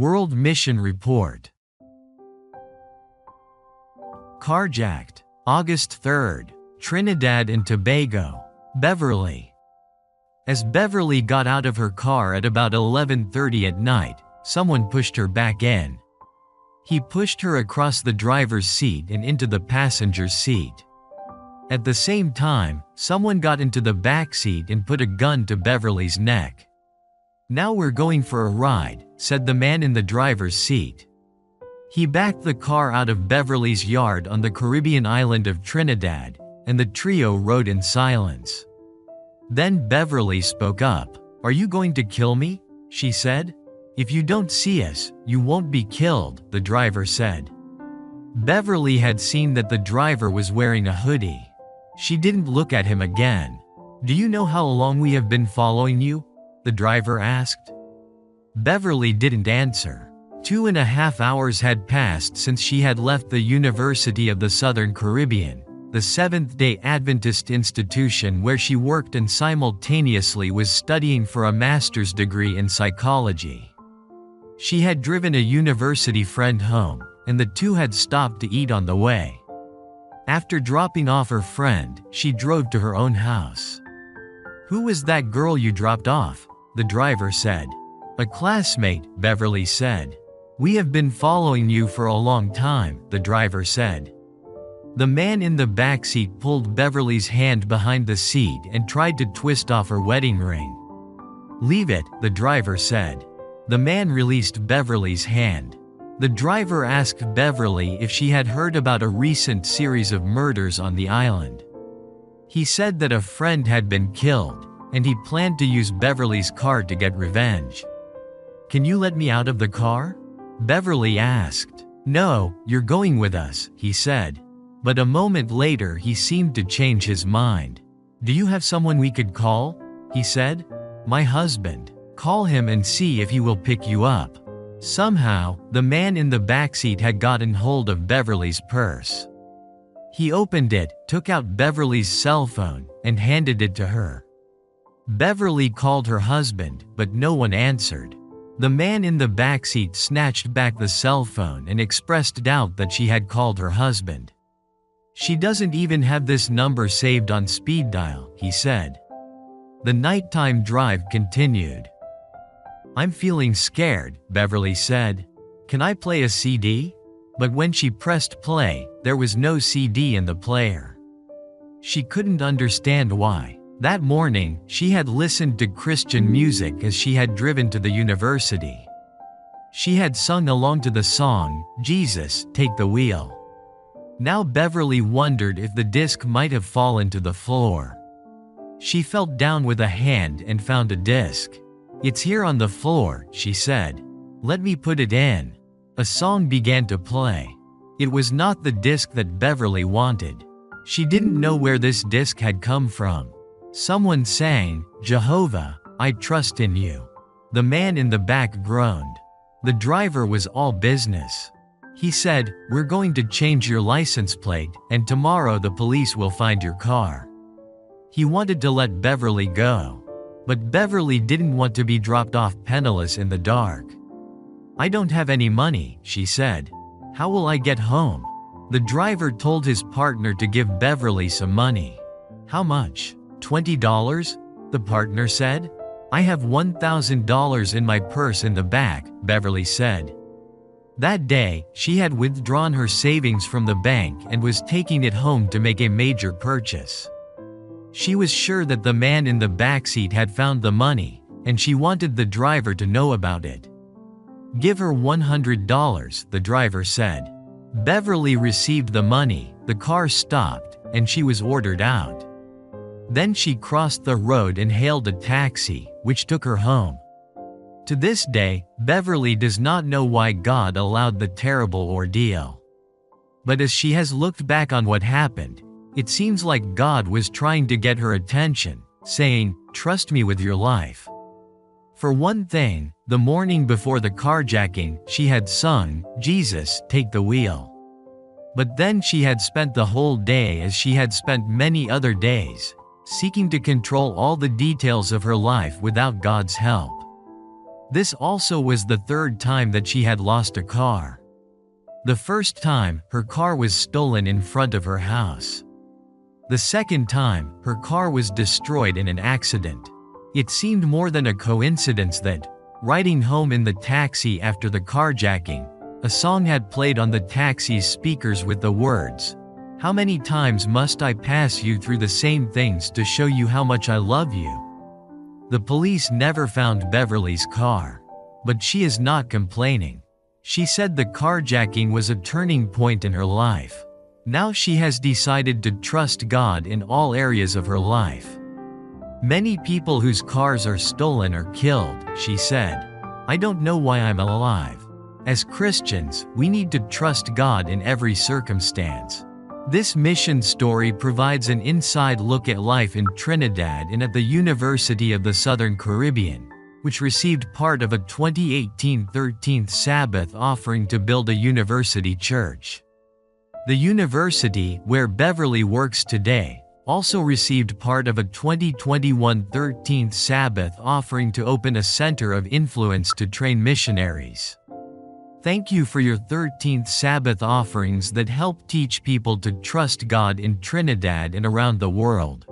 World Mission Report. Carjacked, August 3rd, Trinidad and Tobago, Beverly. As Beverly got out of her car at about 11:30 at night, someone pushed her back in. He pushed her across the driver's seat and into the passenger's seat. At the same time, someone got into the back seat and put a gun to Beverly's neck. "Now we're going for a ride," said the man in the driver's seat. He backed the car out of Beverly's yard on the Caribbean island of Trinidad, and the trio rode in silence. Then Beverly spoke up. "Are you going to kill me?" she said. "If you don't see us, you won't be killed," the driver said. Beverly had seen that the driver was wearing a hoodie. She didn't look at him again. "Do you know how long we have been following you?" the driver asked. Beverly didn't answer. 2.5 hours had passed since she had left the University of the Southern Caribbean, the Seventh-day Adventist institution where she worked and simultaneously was studying for a master's degree in psychology. She had driven a university friend home, and the two had stopped to eat on the way. After dropping off her friend, she drove to her own house. "Who was that girl you dropped off?" the driver said. "A classmate," Beverly said. "We have been following you for a long time," the driver said. The man in the backseat pulled Beverly's hand behind the seat and tried to twist off her wedding ring. "Leave it," the driver said. The man released Beverly's hand. The driver asked Beverly if she had heard about a recent series of murders on the island. He said that a friend had been killed, and he planned to use Beverly's car to get revenge. "Can you let me out of the car?" Beverly asked. "No, you're going with us," he said. But a moment later he seemed to change his mind. "Do you have someone we could call?" he said. "My husband. Call him and see if he will pick you up." Somehow, the man in the backseat had gotten hold of Beverly's purse. He opened it, took out Beverly's cell phone, and handed it to her. Beverly called her husband, but no one answered. The man in the backseat snatched back the cell phone and expressed doubt that she had called her husband. "She doesn't even have this number saved on speed dial," he said. The nighttime drive continued. "I'm feeling scared," Beverly said. "Can I play a CD?" But when she pressed play, there was no CD in the player. She couldn't understand why. That morning, she had listened to Christian music as she had driven to the university. She had sung along to the song, "Jesus, Take the Wheel." Now Beverly wondered if the disc might have fallen to the floor. She felt down with a hand and found a disc. "It's here on the floor," she said. "Let me put it in." A song began to play. It was not the disc that Beverly wanted. She didn't know where this disc had come from. Someone sang, "Jehovah, I trust in you." The man in the back groaned. The driver was all business. He said, "We're going to change your license plate, and tomorrow the police will find your car." He wanted to let Beverly go. But Beverly didn't want to be dropped off penniless in the dark. "I don't have any money," she said. "How will I get home?" The driver told his partner to give Beverly some money. "How much? $20? The partner said. "I have $1,000 in my purse in the back," Beverly said. That day, she had withdrawn her savings from the bank and was taking it home to make a major purchase. She was sure that the man in the backseat had found the money, and she wanted the driver to know about it. "Give her $100, the driver said. Beverly received the money, the car stopped, and she was ordered out. Then she crossed the road and hailed a taxi, which took her home. To this day, Beverly does not know why God allowed the terrible ordeal. But as she has looked back on what happened, it seems like God was trying to get her attention, saying, "Trust me with your life." For one thing, the morning before the carjacking, she had sung, "Jesus, Take the Wheel." But then she had spent the whole day as she had spent many other days, seeking to control all the details of her life without God's help. This also was the third time that she had lost a car. The first time, her car was stolen in front of her house. The second time, her car was destroyed in an accident. It seemed more than a coincidence that, riding home in the taxi after the carjacking, a song had played on the taxi's speakers with the words, "How many times must I pass you through the same things to show you how much I love you?" The police never found Beverly's car. But she is not complaining. She said the carjacking was a turning point in her life. Now she has decided to trust God in all areas of her life. "Many people whose cars are stolen are killed," she said. "I don't know why I'm alive. As Christians, we need to trust God in every circumstance." This mission story provides an inside look at life in Trinidad and at the University of the Southern Caribbean, which received part of a 2018 13th Sabbath offering to build a university church. The university, where Beverly works today, also received part of a 2021 13th Sabbath offering to open a center of influence to train missionaries. Thank you for your 13th Sabbath offerings that help teach people to trust God in Trinidad and around the world.